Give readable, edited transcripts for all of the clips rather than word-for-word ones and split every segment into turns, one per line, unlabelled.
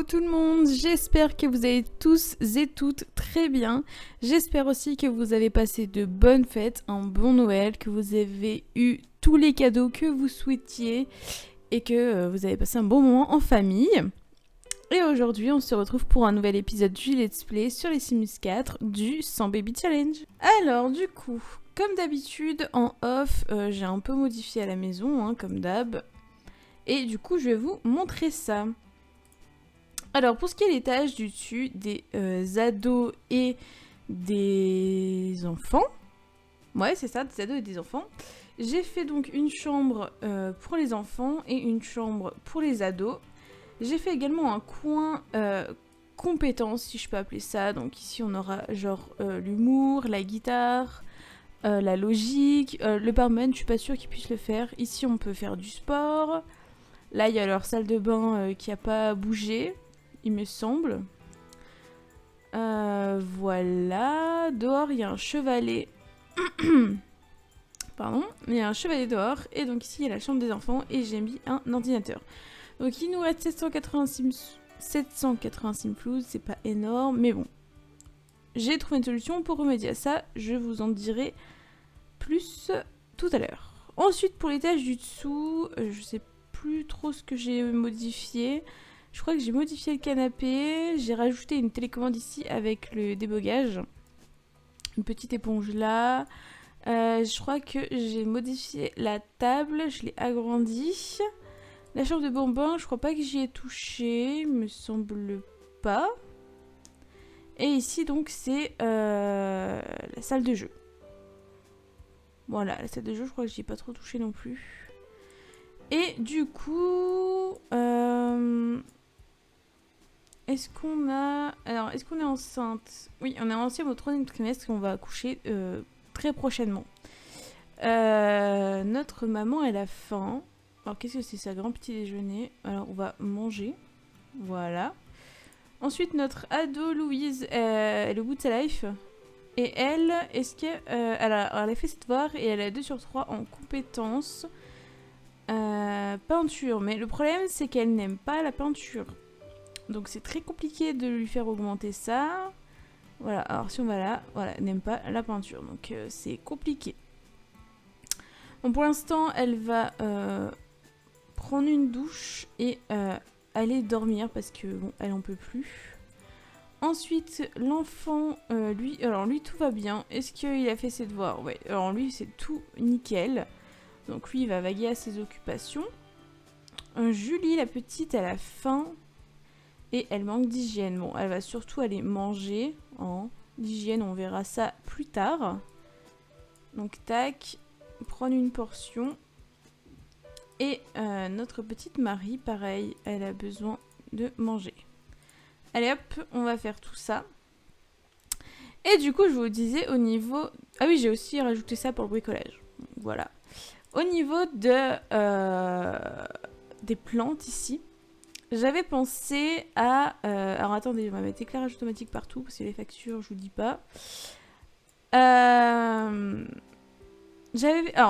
Hello tout le monde, j'espère que vous allez tous et toutes très bien. J'espère aussi que vous avez passé de bonnes fêtes, un bon Noël, que vous avez eu tous les cadeaux que vous souhaitiez et que vous avez passé un bon moment en famille. Et aujourd'hui, on se retrouve pour un nouvel épisode du Let's Play sur les Sims 4 du 100 Baby Challenge. Alors du coup, comme d'habitude, en off, j'ai un peu modifié à la maison, hein, comme d'hab. Et du coup, je vais vous montrer ça. Alors, pour ce qui est l'étage du dessus des ados et des enfants, ouais, c'est ça, des ados et des enfants, j'ai fait donc une chambre pour les enfants et une chambre pour les ados. J'ai fait également un coin compétences, si je peux appeler ça. Donc ici, on aura genre l'humour, la guitare, la logique. Le barman, je suis pas sûre qu'il puisse le faire. Ici, on peut faire du sport. Là, il y a leur salle de bain qui a pas bougé, il me semble. Voilà. Dehors, il y a un chevalet. Pardon. Il y a un chevalet dehors. Et donc ici, il y a la chambre des enfants. Et j'ai mis un ordinateur. Donc il nous reste 786 floues. C'est pas énorme. Mais bon. J'ai trouvé une solution pour remédier à ça. Je vous en dirai plus tout à l'heure. Ensuite, pour l'étage du dessous, je sais plus trop ce que j'ai modifié. Je crois que j'ai modifié le canapé. J'ai rajouté une télécommande ici avec le débogage. Une petite éponge là. Je crois que j'ai modifié la table. Je l'ai agrandie. La chambre de bonbons, je crois pas que j'y ai touché. Il me semble pas. Et ici donc c'est la salle de jeu. Voilà, la salle de jeu, je crois que j'y ai pas trop touché non plus. Et du coup, est-ce qu'on a... Alors, est-ce qu'on est enceinte? Oui, on est enceinte au 3e trimestre et on va accoucher très prochainement. Notre maman, elle a faim. Alors, qu'est-ce que c'est ça? Grand petit déjeuner. Alors, on va manger. Voilà. Ensuite, notre ado, Louise, elle est au bout de sa life. Et elle, est-ce qu'elle elle a fait ses devoirs et elle a 2 sur 3 en compétences. Peinture, mais le problème c'est qu'elle n'aime pas la peinture. Donc c'est très compliqué de lui faire augmenter ça. Voilà, alors si on va là, voilà, elle n'aime pas la peinture. Donc c'est compliqué. Bon, pour l'instant, elle va prendre une douche et aller dormir parce que bon, elle en peut plus. Ensuite, l'enfant, lui tout va bien. Est-ce qu'il a fait ses devoirs? Ouais, alors lui c'est tout nickel. Donc lui il va vaguer à ses occupations. Julie, la petite, elle a faim et elle manque d'hygiène. Bon, elle va surtout aller manger. L'hygiène, on verra ça plus tard. Donc tac, prendre une portion. Et notre petite Marie, pareil, elle a besoin de manger. Allez hop, on va faire tout ça. Et du coup, je vous disais au niveau... Ah oui, j'ai aussi rajouté ça pour le bricolage. Donc, voilà. Au niveau de... des plantes ici, j'avais pensé à... alors attendez, on va mettre éclairage automatique partout parce que les factures, je vous dis pas. Alors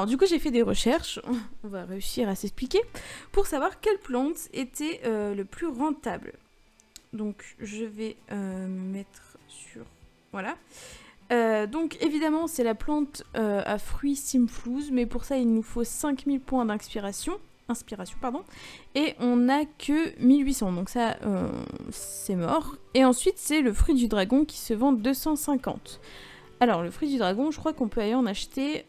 du coup j'ai fait des recherches, on va réussir à s'expliquer, pour savoir quelle plante était le plus rentable. Donc je vais me mettre sur... Voilà. Donc évidemment c'est la plante à fruits Simflouz, mais pour ça il nous faut 5000 points d'inspiration. Et on n'a que 1800, donc ça c'est mort. Et ensuite c'est le fruit du dragon qui se vend 250. Alors le fruit du dragon, je crois qu'on peut aller en acheter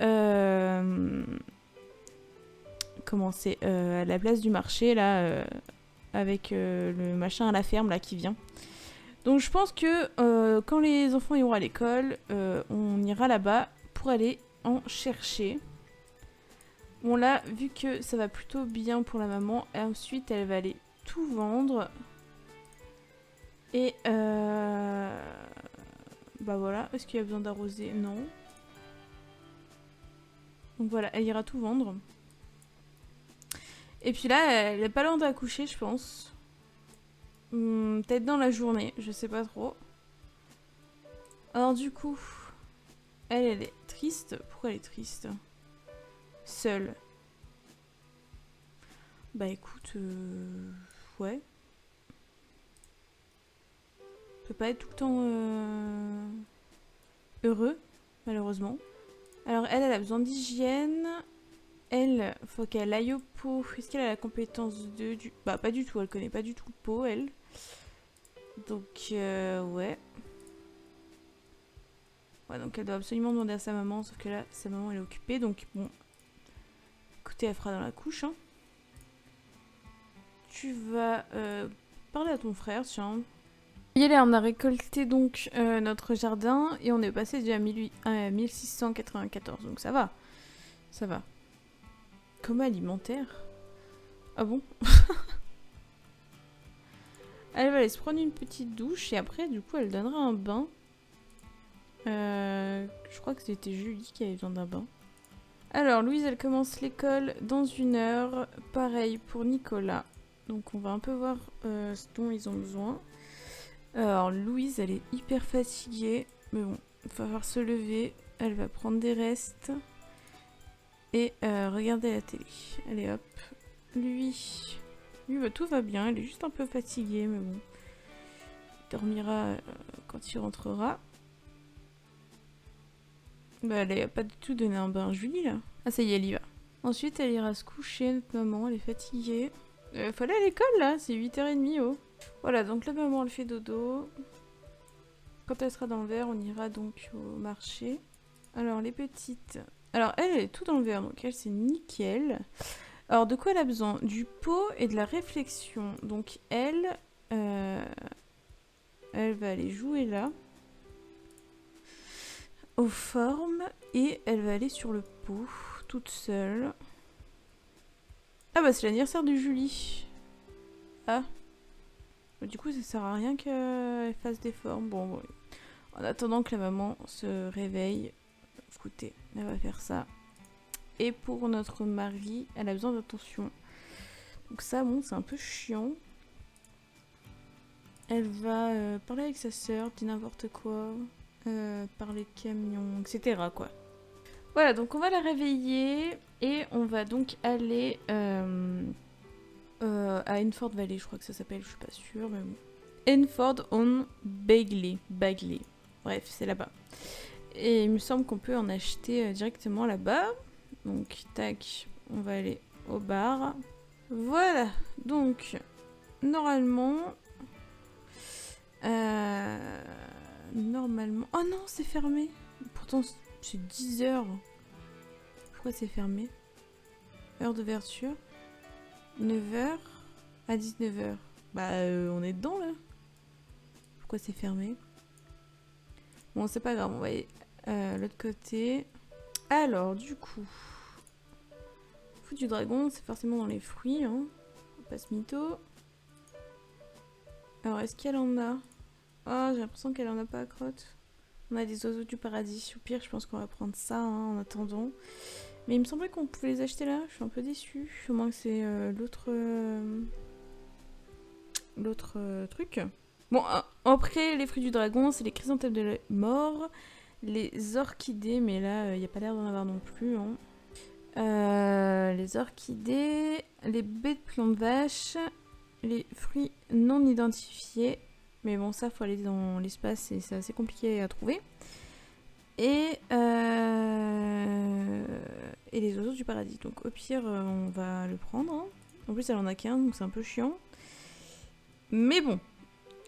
comment c'est à la place du marché là avec le machin à la ferme là qui vient. Donc je pense que quand les enfants iront à l'école, on ira là-bas pour aller en chercher. Bon là, vu que ça va plutôt bien pour la maman, et ensuite elle va aller tout vendre. Et bah voilà, est-ce qu'il y a besoin d'arroser? Non. Donc voilà, elle ira tout vendre. Et puis là, elle est pas loin d'accoucher, je pense. Peut-être dans la journée, je sais pas trop. Alors du coup, elle est triste. Pourquoi elle est triste? Seule. Bah écoute, ouais. peut pas être tout le temps heureux, malheureusement. Alors elle a besoin d'hygiène. Elle, faut qu'elle aille au pot. Est-ce qu'elle a la compétence 2 du... Bah pas du tout, elle connaît pas du tout le pot, elle. Donc ouais. Ouais, donc elle doit absolument demander à sa maman, sauf que là, sa maman elle est occupée, donc bon. Écoutez, elle fera dans la couche, hein. Tu vas parler à ton frère, tiens. Et là, on a récolté donc notre jardin et on est passé déjà à 1694, donc ça va. Ça va. Coma alimentaire? Ah bon? Elle va aller se prendre une petite douche et après, du coup, elle donnera un bain. Je crois que c'était Julie qui avait besoin d'un bain. Alors, Louise, elle commence l'école dans 1 heure. Pareil pour Nicolas. Donc, on va un peu voir ce dont ils ont besoin. Alors, Louise, elle est hyper fatiguée. Mais bon, il va falloir se lever. Elle va prendre des restes. Et regarder la télé. Allez, hop. Lui, bah, tout va bien. Il est juste un peu fatigué, mais bon. Il dormira quand il rentrera. Bah, elle a pas du tout donné un bain à Julie, là. Ah, ça y est, elle y va. Ensuite, elle ira se coucher, notre maman. Elle est fatiguée. Faut aller à l'école, là. C'est 8h30, oh. Voilà, donc la maman, elle fait dodo. Quand elle sera dans le verre, on ira donc au marché. Alors, les petites... Alors, elle est tout dans le verre, donc elle, c'est nickel. Alors, de quoi elle a besoin? Du pot et de la réflexion. Donc, elle va aller jouer là. Aux formes. Et elle va aller sur le pot, toute seule. Ah bah, c'est l'anniversaire de Julie. Ah. Du coup, ça sert à rien qu'elle fasse des formes. Bon, ouais. En attendant que la maman se réveille, écoutez, elle va faire ça. Et pour notre mari, elle a besoin d'attention. Donc ça, bon, c'est un peu chiant. Elle va parler avec sa sœur, dire n'importe quoi, parler de camions, etc. quoi. Voilà, donc on va la réveiller et on va donc aller à Enford Valley, je crois que ça s'appelle, je suis pas sûre, mais bon. Enford on Bagley. Bref, c'est là-bas. Et il me semble qu'on peut en acheter directement là-bas. Donc, tac, on va aller au bar. Voilà, donc, normalement... Normalement... Oh non, c'est fermé. Pourtant, c'est 10h. Pourquoi c'est fermé? Heure d'ouverture. 9h à 19h. Bah, on est dedans, là. Pourquoi c'est fermé? Bon, c'est pas grave, on va aller l'autre côté. Alors, du coup... Foot du dragon, c'est forcément dans les fruits, hein. On passe mytho. Alors, est-ce qu'elle en a? Oh, j'ai l'impression qu'elle en a pas à crotte. On a des oiseaux du paradis. Au pire, je pense qu'on va prendre ça, hein, en attendant. Mais il me semblait qu'on pouvait les acheter là. Je suis un peu déçue. Au moins que c'est l'autre truc. Bon, après, les fruits du dragon, c'est les chrysanthèmes de la mort, les orchidées, mais là, il n'y a pas l'air d'en avoir non plus. Hein. Les orchidées, les baies de plomb de vache, les fruits non identifiés. Mais bon, ça, faut aller dans l'espace et c'est assez compliqué à trouver. Et les oiseaux du paradis. Donc au pire, on va le prendre. Hein. En plus, elle en a qu'un, donc c'est un peu chiant. Mais bon,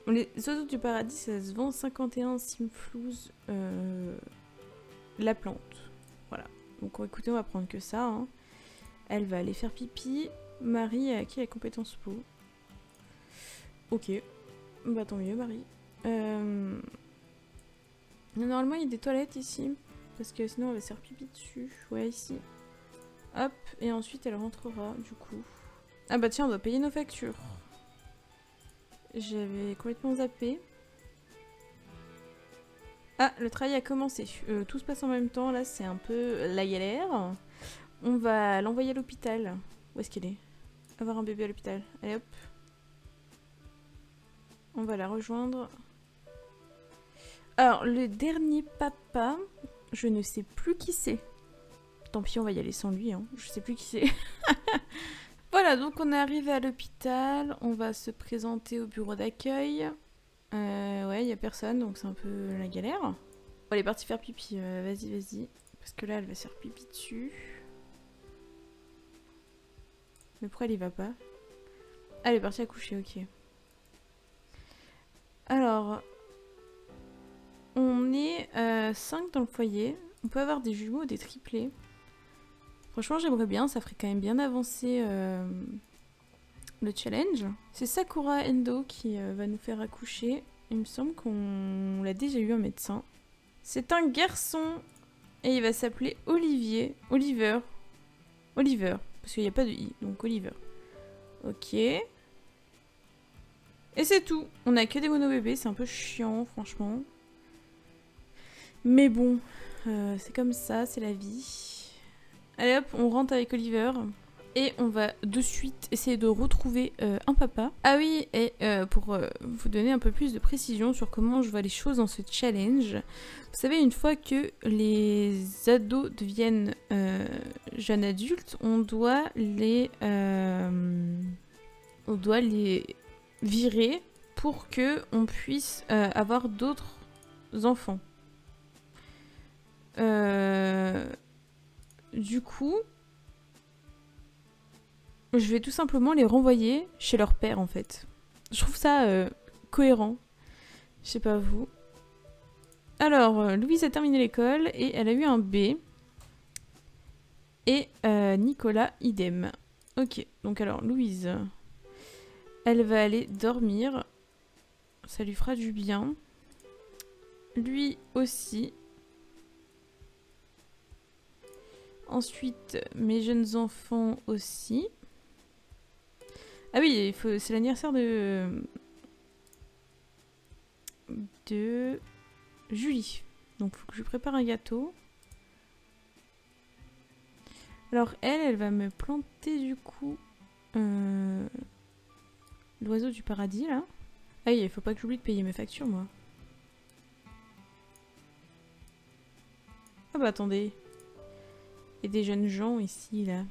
les oiseaux du paradis, ça se vend 51 simflouz la plante. Voilà. Donc écoutez, on va prendre que ça. Hein. Elle va aller faire pipi. Marie a acquis la compétence peau. Ok. Bah tant mieux, Marie. Normalement, il y a des toilettes ici. Parce que sinon, elle va se faire pipi dessus. Ouais, ici. Hop. Et ensuite, elle rentrera, du coup. Ah bah tiens, on doit payer nos factures. J'avais complètement zappé. Ah, le travail a commencé. Tout se passe en même temps. Là, c'est un peu la galère. On va l'envoyer à l'hôpital. Où est-ce qu'elle est? Avoir un bébé à l'hôpital. Allez, hop. On va la rejoindre. Alors, le dernier papa, je ne sais plus qui c'est. Tant pis, on va y aller sans lui. Hein. Je sais plus qui c'est. Voilà, donc on est arrivé à l'hôpital. On va se présenter au bureau d'accueil. Ouais, il y a personne, donc c'est un peu la galère. Bon, elle est partie faire pipi. Vas-y, vas-y. Parce que là, elle va se faire pipi dessus. Mais pourquoi elle y va pas? Ah, elle est partie à coucher, ok. Alors, on est 5 dans le foyer. On peut avoir des jumeaux ou des triplés. Franchement, j'aimerais bien. Ça ferait quand même bien avancer le challenge. C'est Sakura Endo qui va nous faire accoucher. Il me semble qu'on l'a déjà eu un médecin. C'est un garçon et il va s'appeler Olivier. Oliver. Parce qu'il n'y a pas de i, donc Oliver. Ok. Et c'est tout. On a que des mono-bébés, c'est un peu chiant, franchement. Mais bon, c'est comme ça, c'est la vie. Allez hop, on rentre avec Oliver. Et on va de suite essayer de retrouver un papa. Ah oui, et pour vous donner un peu plus de précision sur comment je vois les choses dans ce challenge. Vous savez, une fois que les ados deviennent jeunes adultes, on doit les virer pour que on puisse avoir d'autres enfants. Du coup, je vais tout simplement les renvoyer chez leur père en fait. Je trouve ça cohérent. Je sais pas vous. Alors, Louise a terminé l'école et elle a eu un B. Et Nicolas, idem. Ok, donc alors Louise, elle va aller dormir. Ça lui fera du bien. Lui aussi. Ensuite, mes jeunes enfants aussi. Ah oui, c'est l'anniversaire de Julie. Donc il faut que je lui prépare un gâteau. Alors elle va me planter du coup l'oiseau du paradis là. Ah oui, il faut pas que j'oublie de payer mes factures moi. Ah bah attendez. Il y a des jeunes gens ici là.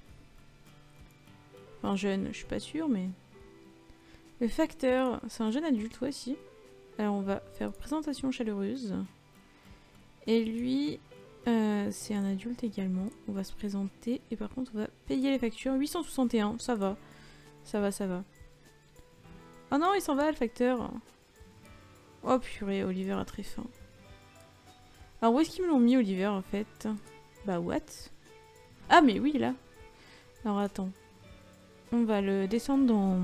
Enfin jeune, je suis pas sûre mais... Le facteur, c'est un jeune adulte toi aussi. Alors on va faire présentation chaleureuse. Et lui, c'est un adulte également. On va se présenter et par contre on va payer les factures. 861, ça va. Ça va, ça va. Oh non, il s'en va le facteur. Oh purée, Oliver a très faim. Alors où est-ce qu'ils me l'ont mis Oliver en fait? Bah what? Ah mais oui là. Alors attends. On va le descendre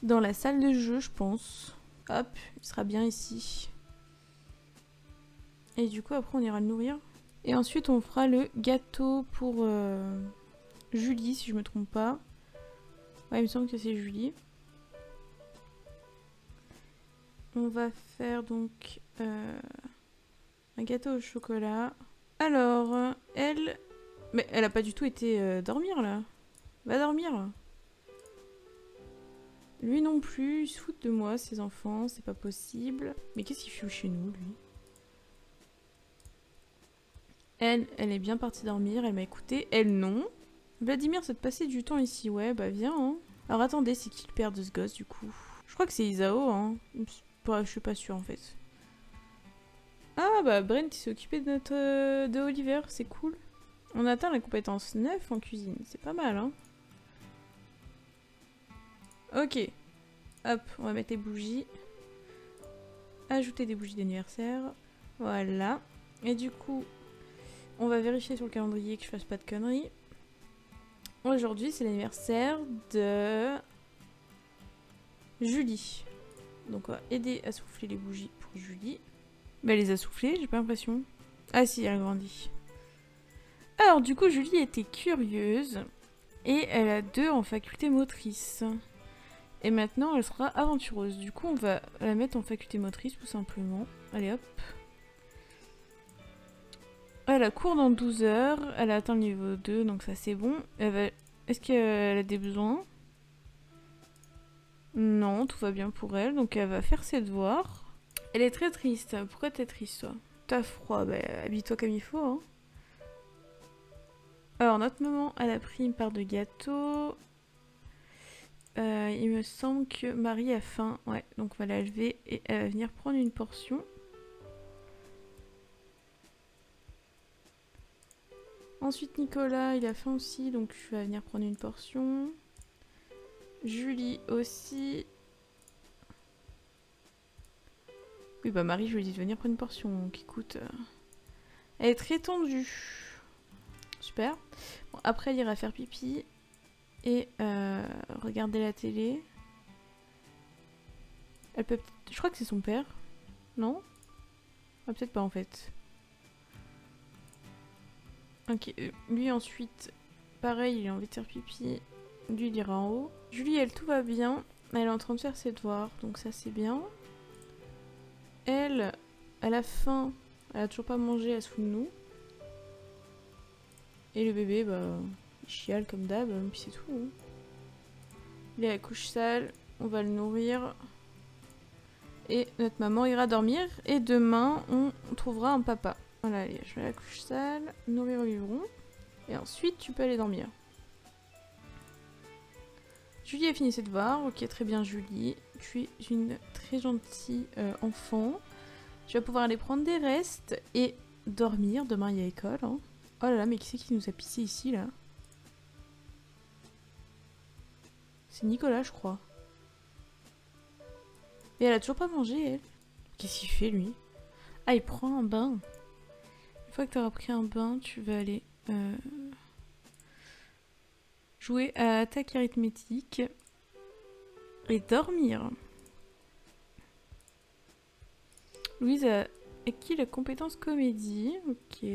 dans la salle de jeu je pense. Hop, il sera bien ici. Et du coup après on ira le nourrir. Et ensuite on fera le gâteau pour Julie si je me trompe pas. Ouais il me semble que c'est Julie. On va faire donc un gâteau au chocolat. Alors, elle... Mais elle a pas du tout été dormir là. Va dormir. Lui non plus, il se fout de moi, ses enfants, c'est pas possible. Mais qu'est-ce qu'il fait chez nous lui? Elle est bien partie dormir, elle m'a écouté. Elle non. Vladimir, ça te passer du temps ici, ouais, bah viens hein. Alors attendez, c'est qui le père de ce gosse du coup? Je crois que c'est Isao hein. Je suis pas sûre en fait. Ah bah Brent il s'est occupé de Oliver, c'est cool. On atteint la compétence 9 en cuisine, c'est pas mal hein. Ok. Hop, on va mettre les bougies. Ajouter des bougies d'anniversaire. Voilà. Et du coup, on va vérifier sur le calendrier que je fasse pas de conneries. Aujourd'hui, c'est l'anniversaire de Julie. Donc on va aider à souffler les bougies pour Julie. Bah elle les a soufflées, j'ai pas l'impression. Ah si, elle a grandi. Alors du coup, Julie était curieuse. Et elle a 2 en faculté motrice. Et maintenant, elle sera aventureuse. Du coup, on va la mettre en faculté motrice, tout simplement. Allez, hop. Elle a cours dans 12 heures. Elle a atteint le niveau 2, donc ça, c'est bon. Est-ce qu'elle a des besoins? Non, tout va bien pour elle. Donc, elle va faire ses devoirs. Elle est très triste. Pourquoi t'es triste, toi? T'as froid. Bah, habille-toi comme il faut, hein. Alors, notre maman, elle a pris une part de gâteau. il me semble que Marie a faim. Ouais, donc on va la lever et elle va venir prendre une portion. Ensuite, Nicolas, il a faim aussi, donc je vais venir prendre une portion. Julie aussi. Oui, bah Marie, je lui ai dit de venir prendre une portion, donc écoute... Elle est très tendue. Super. Bon, après, elle ira faire pipi et regarder la télé. Elle peut... Je crois que c'est son père. Non? Ah, peut-être pas en fait. Ok, lui ensuite, pareil, il a envie de faire pipi. Lui, il ira en haut. Julie, elle, tout va bien. Elle est en train de faire ses devoirs, donc ça c'est bien. Elle a faim. Elle a toujours pas mangé, elle se fout de nous. Et le bébé, bah, il chiale comme d'hab, puis c'est tout. Hein. Il est à la couche sale, on va le nourrir. Et notre maman ira dormir. Et demain, on trouvera un papa. Voilà, allez, je vais à la couche sale, nourrir au biberon. Et ensuite, tu peux aller dormir. Julie a fini ses devoirs. Ok, très bien, Julie. Tu es une très gentille enfant. Tu vas pouvoir aller prendre des restes et dormir. Demain, il y a école. Hein. Oh là là, mais qui c'est qui nous a pissé ici, là? C'est Nicolas, je crois. Et elle a toujours pas mangé, elle. Qu'est-ce qu'il fait, lui? Ah, il prend un bain. Une fois que tu auras pris un bain, tu vas aller jouer à attaque arithmétique et dormir. Louise a acquis la compétence comédie. Ok.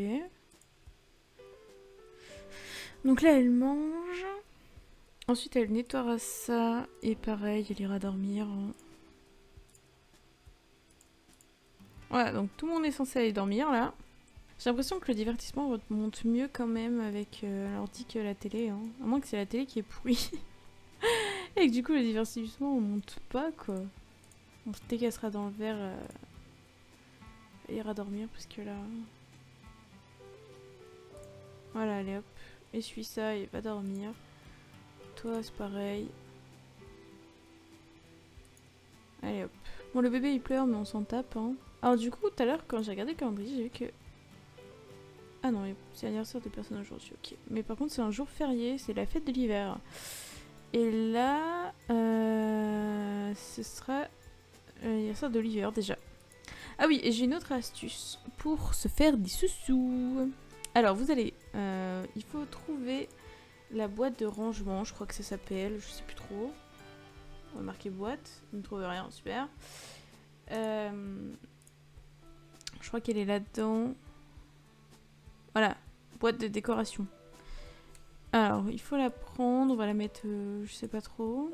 Donc là, elle mange. Ensuite, elle nettoiera ça. Et pareil, elle ira dormir. Voilà, donc tout le monde est censé aller dormir là. J'ai l'impression que le divertissement monte mieux quand même avec l'ordi que la télé. Hein. À moins que c'est la télé qui est pourrie. Et que du coup le divertissement on monte pas quoi. On se décassera dans le verre. Elle ira dormir parce que là... Voilà, allez hop. Essuie ça et va dormir. Toi c'est pareil. Allez hop. Bon le bébé il pleure mais on s'en tape hein. Alors du coup tout à l'heure quand j'ai regardé le calendrier j'ai vu que... Ah non, c'est l'anniversaire de personne aujourd'hui, ok. Mais par contre, c'est un jour férié, c'est la fête de l'hiver. Et là, ce sera l'anniversaire de l'hiver déjà. Ah oui, et j'ai une autre astuce pour se faire des sous-sous. Alors, vous allez... il faut trouver la boîte de rangement, je crois que ça s'appelle, je sais plus trop. On va marquer boîte, on ne trouve rien, super. Je crois qu'elle est là-dedans. Voilà, boîte de décoration. Alors, il faut la prendre, on va la mettre, je sais pas trop.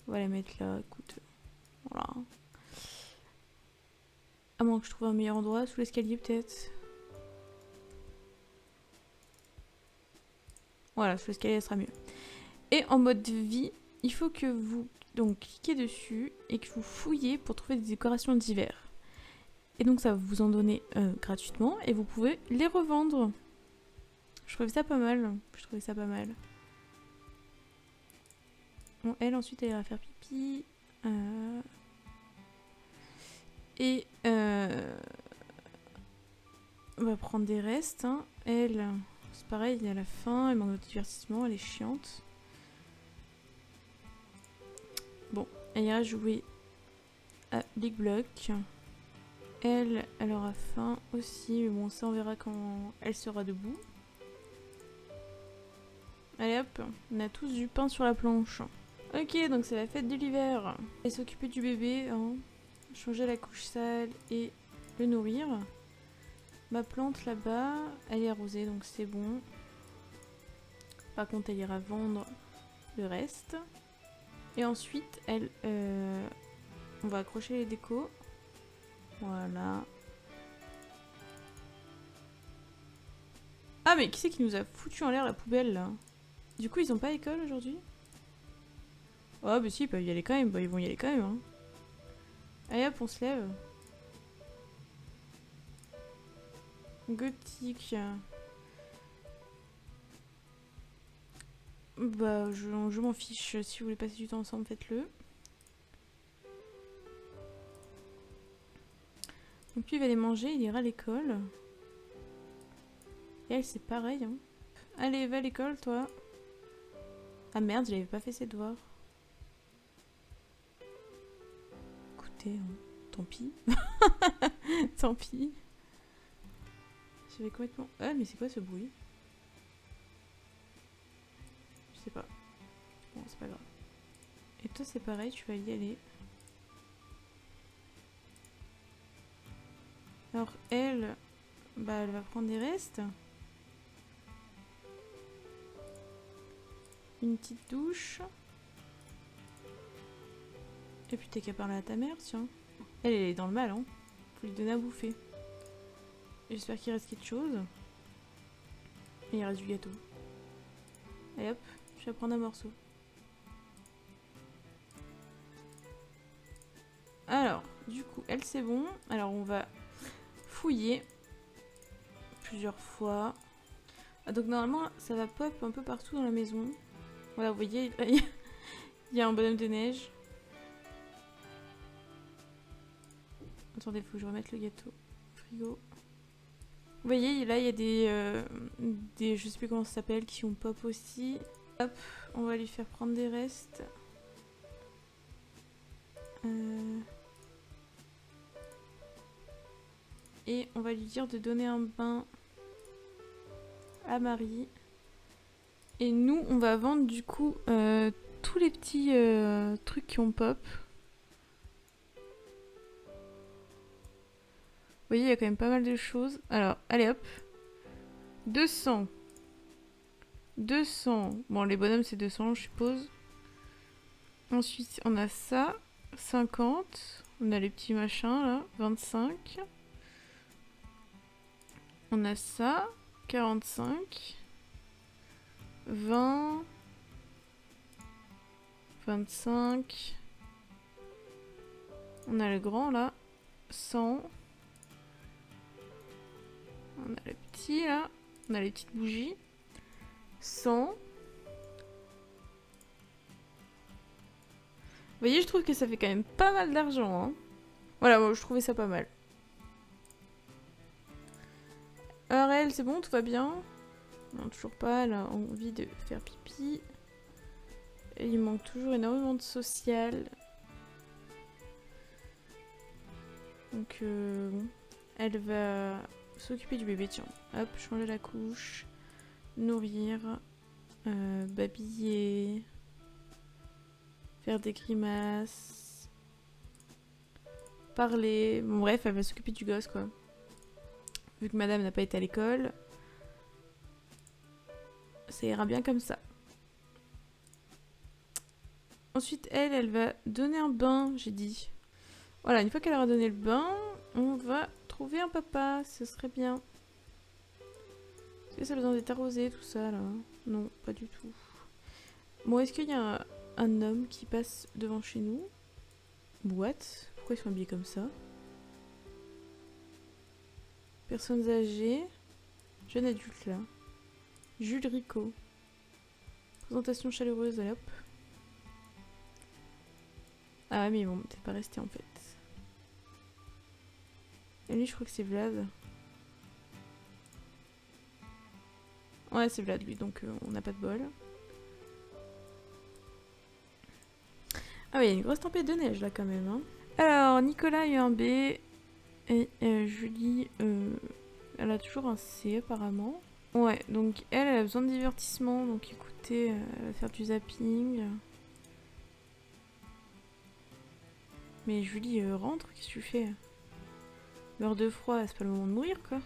On va la mettre là, écoute. Voilà. À moins que je trouve un meilleur endroit, sous l'escalier peut-être. Voilà, sous l'escalier, ça sera mieux. Et en mode vie, il faut que vous donc cliquez dessus et que vous fouillez pour trouver des décorations d'hiver. Et donc ça va vous en donner gratuitement et vous pouvez les revendre. Je trouvais ça pas mal. Bon, elle ensuite elle ira faire pipi. Et on va prendre des restes. Hein. Elle, c'est pareil, elle a faim, elle manque de divertissement, elle est chiante. Bon, elle ira jouer à Big Block. Elle aura faim aussi, mais bon, ça on verra quand elle sera debout. Allez hop, on a tous du pain sur la planche. Ok, donc c'est la fête de l'hiver. Et s'occuper du bébé, hein. Changer la couche sale et le nourrir. Ma plante là-bas, elle est arrosée, donc c'est bon. Par contre, elle ira vendre le reste. Et ensuite, elle, on va accrocher les décos. Voilà. Ah mais qui c'est qui nous a foutu en l'air la poubelle là? Du coup ils ont pas école aujourd'hui? Oh bah si ils peuvent y aller quand même, bah ils vont y aller quand même hein. Allez hop on se lève. Gothique. Bah, je m'en fiche. Si vous voulez passer du temps ensemble, faites-le. Donc lui, il va aller manger, il ira à l'école. Et elle, c'est pareil. Hein. Allez, va à l'école, toi. Ah merde, il avait pas fait ses devoirs. Écoutez, hein, tant pis. Tant pis. J'avais complètement... Ah, mais c'est quoi ce bruit? Je sais pas. Bon, c'est pas grave. Et toi, c'est pareil, tu vas y aller. Alors, elle... Bah, elle va prendre des restes. Une petite douche. Et puis t'es qu'à parler à ta mère, tiens. Elle est dans le mal, hein. Faut lui donner à bouffer. J'espère qu'il reste quelque chose. Et il reste du gâteau. Allez hop, je vais prendre un morceau. Alors, du coup, elle c'est bon. Alors on va fouiller plusieurs fois. Ah, donc normalement, ça va pop un peu partout dans la maison. Voilà, vous voyez, il y a un bonhomme de neige. Attendez, faut que je remette le gâteau. Frigo. Vous voyez, là, il y a des... Je sais plus comment ça s'appelle, qui ont pop aussi. Hop, on va lui faire prendre des restes. Et on va lui dire de donner un bain à Marie. Et nous, on va vendre du coup tous les petits trucs qui ont pop. Vous voyez, il y a quand même pas mal de choses. Alors, allez hop. 200. 200. Bon, les bonhommes, c'est 200, je suppose. Ensuite, on a ça. 50. On a les petits machins, là. 25. On a ça. 45. 20. 25. On a le grand, là. 100. On a le petit, là. On a les petites bougies. 100. Vous voyez, je trouve que ça fait quand même pas mal d'argent. Hein. Voilà, moi je trouvais ça pas mal. Alors elle, c'est bon, tout va bien? Non, toujours pas, elle a envie de faire pipi. Et il manque toujours énormément de social. Donc, bon. Elle va s'occuper du bébé, tiens. Hop, changer la couche. Nourrir. Babiller. Faire des grimaces. Parler. Bon, bref, elle va s'occuper du gosse, quoi. Vu que madame n'a pas été à l'école. Ça ira bien comme ça. Ensuite, elle va donner un bain, j'ai dit. Voilà, une fois qu'elle aura donné le bain, on va trouver un papa. Ce serait bien. Est-ce que ça a besoin d'être arrosé, tout ça, là? Non, pas du tout. Bon, est-ce qu'il y a un homme qui passe devant chez nous? What? Pourquoi ils sont habillés comme ça? Personnes âgées. Jeune adulte, là. Jules Rico. Présentation chaleureuse, allez hop. Ah mais bon, t'es pas resté en fait. Et lui, je crois que c'est Vlad. Ouais, c'est Vlad, lui, donc on n'a pas de bol. Ah oui, il y a une grosse tempête de neige, là, quand même. Hein. Alors, Nicolas a eu un B. Et Julie, elle a toujours un C, apparemment. Ouais, donc elle a besoin de divertissement. Donc écoutez, elle va faire du zapping. Mais Julie, rentre, qu'est-ce que tu fais? L'heure de froid, c'est pas le moment de mourir, quoi.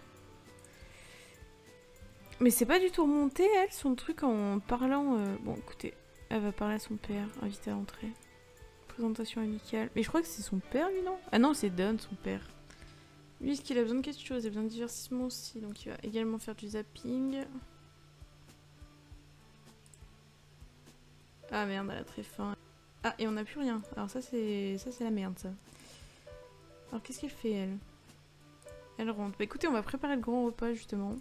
Mais c'est pas du tout remonté, elle, son truc en parlant... Bon, écoutez, elle va parler à son père, invité à entrer. Présentation amicale. Mais je crois que c'est son père, lui, non? Ah non, c'est Don, son père. Lui, est-ce qu'il a besoin de quelque chose? Il a besoin de divertissement aussi, donc il va également faire du zapping. Ah merde, elle a très faim. Ah, et on n'a plus rien. Alors ça, c'est la merde, ça. Alors, qu'est-ce qu'elle fait, elle? Elle rentre. Bah écoutez, on va préparer le grand repas, justement.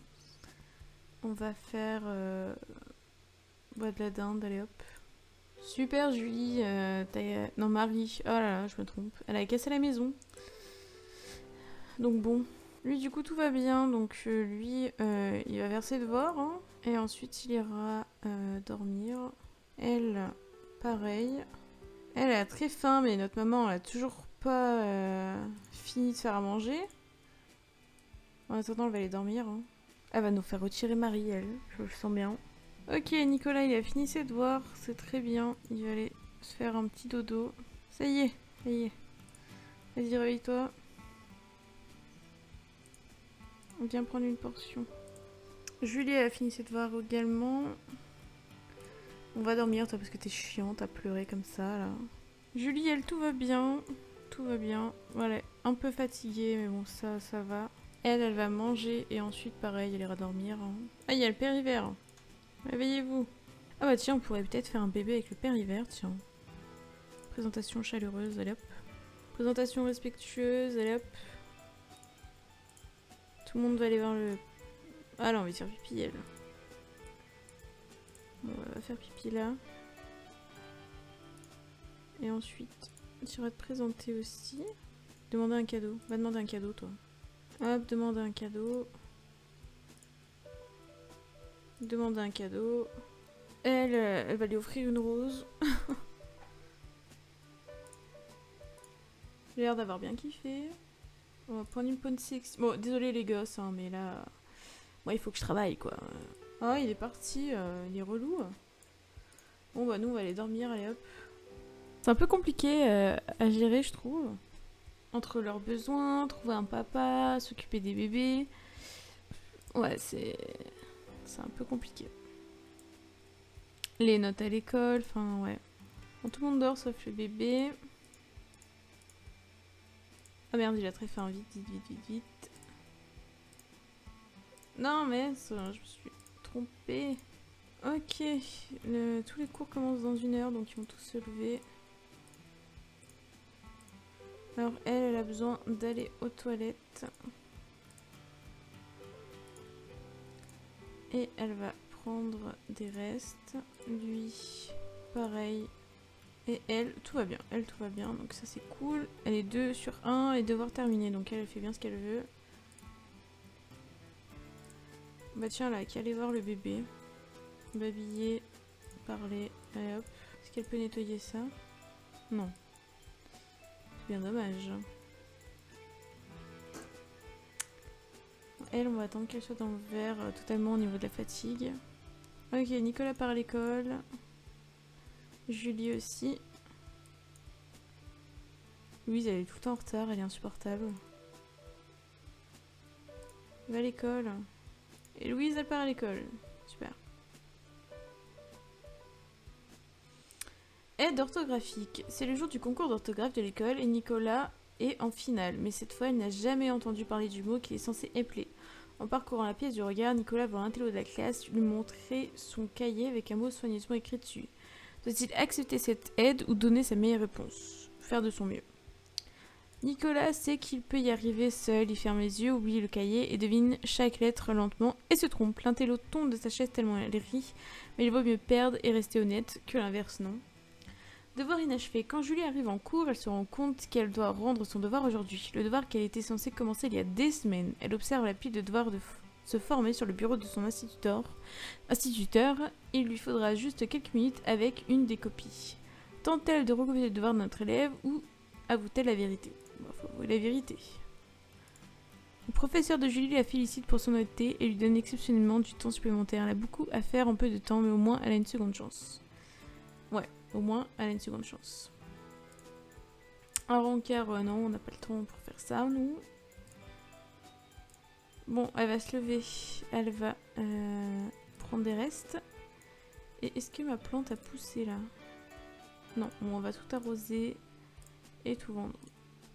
On va faire... Bois de la dinde, allez hop. Super Julie, non Marie, oh là là, je me trompe. Elle a cassé la maison. Donc bon. Lui du coup tout va bien, donc lui il va vers ses devoirs. Hein, et ensuite il ira dormir. Elle, pareil. Elle a très faim, mais notre maman elle a toujours pas fini de faire à manger. En attendant elle va aller dormir. Hein. Elle va nous faire retirer Marie, elle, je le sens bien. Ok, Nicolas, il a fini ses devoirs, c'est très bien. Il va aller se faire un petit dodo. Ça y est, ça y est. Vas-y, réveille-toi. Viens prendre une portion. Julie, elle a fini ses devoirs également. On va dormir, toi, parce que t'es chiante à pleurer comme ça, là. Julie, elle, tout va bien. Tout va bien. Voilà, un peu fatiguée, mais bon, ça va. Elle va manger et ensuite, pareil, elle ira dormir. Hein. Ah, il y a le père hiver. Réveillez-vous. Ah bah tiens, on pourrait peut-être faire un bébé avec le père hiver, tiens. Présentation chaleureuse, allez hop. Présentation respectueuse, allez hop. Tout le monde va aller voir le... Ah là, on va faire pipi, elle. Bon, elle va faire pipi là. Et ensuite, tu vas te présenter aussi. Demander un cadeau. Va demander un cadeau, toi. Hop, demander un cadeau. Demander un cadeau. Elle va lui offrir une rose. J'ai l'air d'avoir bien kiffé. On va prendre une bonne sexy. Bon, désolé les gosses, hein, mais là... Moi, il faut que je travaille, quoi. Ah, il est parti. Il est relou. Bon, bah, nous, on va aller dormir. Allez, hop. C'est un peu compliqué à gérer, je trouve. Entre leurs besoins, trouver un papa, s'occuper des bébés. Ouais, c'est un peu compliqué. Les notes à l'école, enfin, ouais. Bon, tout le monde dort sauf le bébé. Ah merde, il a très faim. Vite, vite, vite, vite, vite. Non, mais je me suis trompée. Ok, tous les cours commencent dans 1 heure, donc ils vont tous se lever. Alors elle a besoin d'aller aux toilettes. Et elle va prendre des restes. Lui, pareil. Et elle, tout va bien. Elle, tout va bien, donc ça c'est cool. Elle est 2 sur 1 et devoir terminer, donc elle fait bien ce qu'elle veut. Bah tiens, là, qui allait voir le bébé. Babiller, parler, allez hop. Est-ce qu'elle peut nettoyer ça? Non. C'est bien dommage. Elle, on va attendre qu'elle soit dans le vert totalement au niveau de la fatigue. Ok, Nicolas part à l'école. Julie aussi. Louise, elle est tout le temps en retard, elle est insupportable. Va à l'école. Et Louise, elle part à l'école. Super. Aide orthographique. C'est le jour du concours d'orthographe de l'école et Nicolas est en finale. Mais cette fois, il n'a jamais entendu parler du mot qui est censé épeler. En parcourant la pièce du regard, Nicolas voit un télo de la classe lui montrer son cahier avec un mot soigneusement écrit dessus. Doit-il accepter cette aide ou donner sa meilleure réponse? Faire de son mieux. Nicolas sait qu'il peut y arriver seul, il ferme les yeux, oublie le cahier et devine chaque lettre lentement et se trompe. L'intello tombe de sa chaise tellement elle rit, mais il vaut mieux perdre et rester honnête que l'inverse, non? Devoir inachevé. Quand Julie arrive en cours, elle se rend compte qu'elle doit rendre son devoir aujourd'hui. Le devoir qu'elle était censée commencer il y a des semaines. Elle observe la pile de devoirs se former sur le bureau de son instituteur. Il lui faudra juste quelques minutes avec une des copies. Tente-t-elle de recopier le devoir de notre élève ou avoue-t-elle la vérité? Bon, faut avouer la vérité. Le professeur de Julie la félicite pour son honnêteté et lui donne exceptionnellement du temps supplémentaire. Elle a beaucoup à faire en peu de temps, mais au moins elle a une seconde chance. Ouais, au moins elle a une seconde chance. Un rencard, non, on n'a pas le temps pour faire ça, nous. Bon, elle va se lever. Elle va prendre des restes. Et est-ce que ma plante a poussé là? Non, bon, on va tout arroser et tout vendre.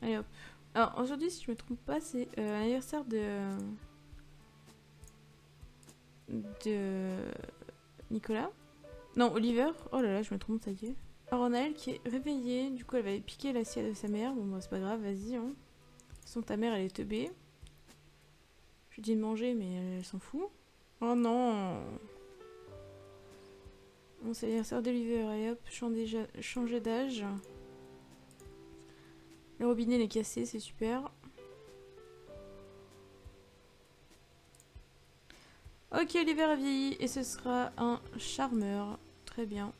Allez hop. Alors aujourd'hui, si je me trompe pas, c'est l'anniversaire de Nicolas. Non, Oliver. Oh là là, je me trompe, ça y est. Alors on a elle qui est réveillée, du coup elle va piquer l'assiette de sa mère. Bon, bah, c'est pas grave, vas-y. Hein. De toute façon, ta mère elle est teubée. Je lui dis de manger, mais elle s'en fout. Oh non. Bon, c'est l'anniversaire d'Oliver. Allez hop, changer d'âge. Le robinet il est cassé, c'est super. Ok, Oliver a vieilli et ce sera un charmeur. Très bien.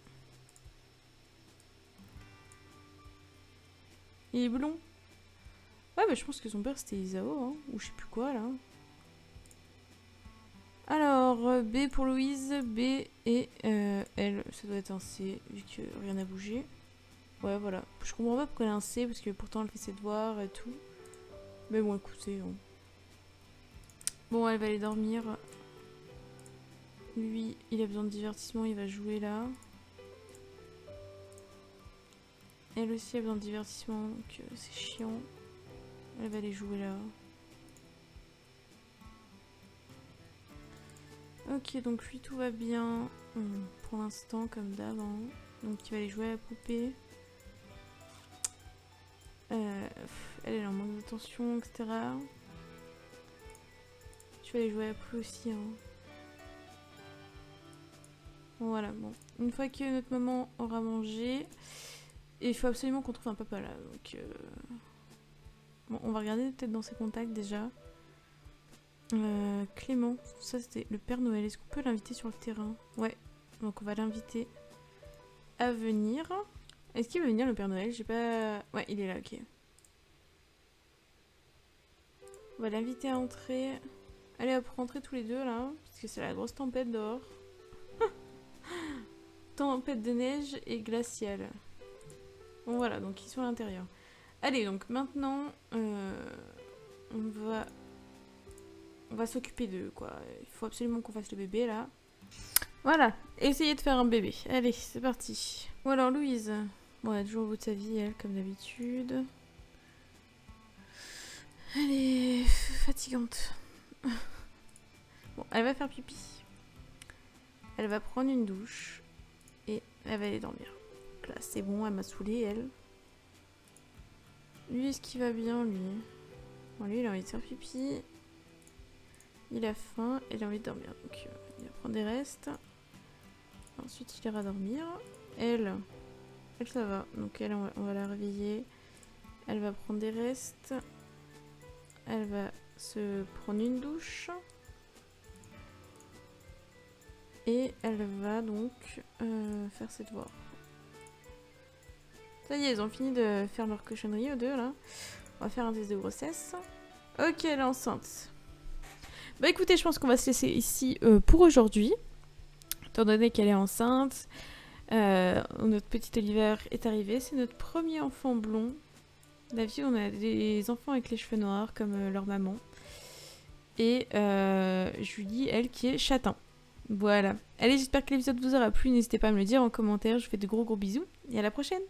Il est blond. Ouais, bah je pense que son père c'était Isao, hein, ou je sais plus quoi là. Alors, B pour Louise, B et L. Ça doit être un C, vu que rien n'a bougé. Ouais, voilà. Je comprends pas pourquoi elle a un C, parce que pourtant elle fait ses devoirs et tout. Mais bon, écoutez. Bon, elle va aller dormir. Lui, il a besoin de divertissement, il va jouer là. Elle aussi a besoin de divertissement, donc c'est chiant. Elle va aller jouer là. Ok, donc lui tout va bien pour l'instant, comme d'hab. Hein. Donc il va aller jouer à la poupée. Elle est en manque d'attention, etc. Je vais aller jouer à la poupée aussi. Hein. Voilà, bon. Une fois que notre maman aura mangé, et il faut absolument qu'on trouve un papa là. Donc, bon, on va regarder peut-être dans ses contacts déjà. Clément, ça c'était le Père Noël. Est-ce qu'on peut l'inviter sur le terrain? Ouais, donc on va l'inviter à venir. Est-ce qu'il veut venir le Père Noël? J'ai pas... Ouais, il est là, ok. On va l'inviter à entrer. Allez hop, rentrer tous les deux là, parce que c'est la grosse tempête dehors. Tempête de neige et glaciale. Bon voilà, donc ils sont à l'intérieur. Allez, donc maintenant, on va s'occuper d'eux, quoi. Il faut absolument qu'on fasse le bébé, là. Voilà, essayez de faire un bébé. Allez, c'est parti. Bon alors, Louise. Bon, elle est toujours au bout de sa vie, elle, comme d'habitude. Elle est fatigante. Bon, elle va faire pipi. Elle va prendre une douche. Et elle va aller dormir. Donc là, c'est bon, elle m'a saoulée, elle. Lui, est-ce qu'il va bien, lui? Bon, lui, il a envie de faire pipi. Il a faim et il a envie de dormir. Donc, il va prendre des restes. Ensuite, il ira dormir. Elle, ça va. Donc, elle, on va la réveiller. Elle va prendre des restes. Elle va se prendre une douche. Et elle va donc faire ses devoirs. Ça y est, ils ont fini de faire leur cochonnerie, eux deux, là. On va faire un test de grossesse. Ok, elle est enceinte. Bah écoutez, je pense qu'on va se laisser ici pour aujourd'hui. Étant donné qu'elle est enceinte, notre petit Oliver est arrivé. C'est notre premier enfant blond. D'habitude, on a des enfants avec les cheveux noirs, comme leur maman. Et Julie, elle, qui est châtain. Voilà. Allez, j'espère que l'épisode vous aura plu. N'hésitez pas à me le dire en commentaire. Je vous fais de gros bisous. Et à la prochaine!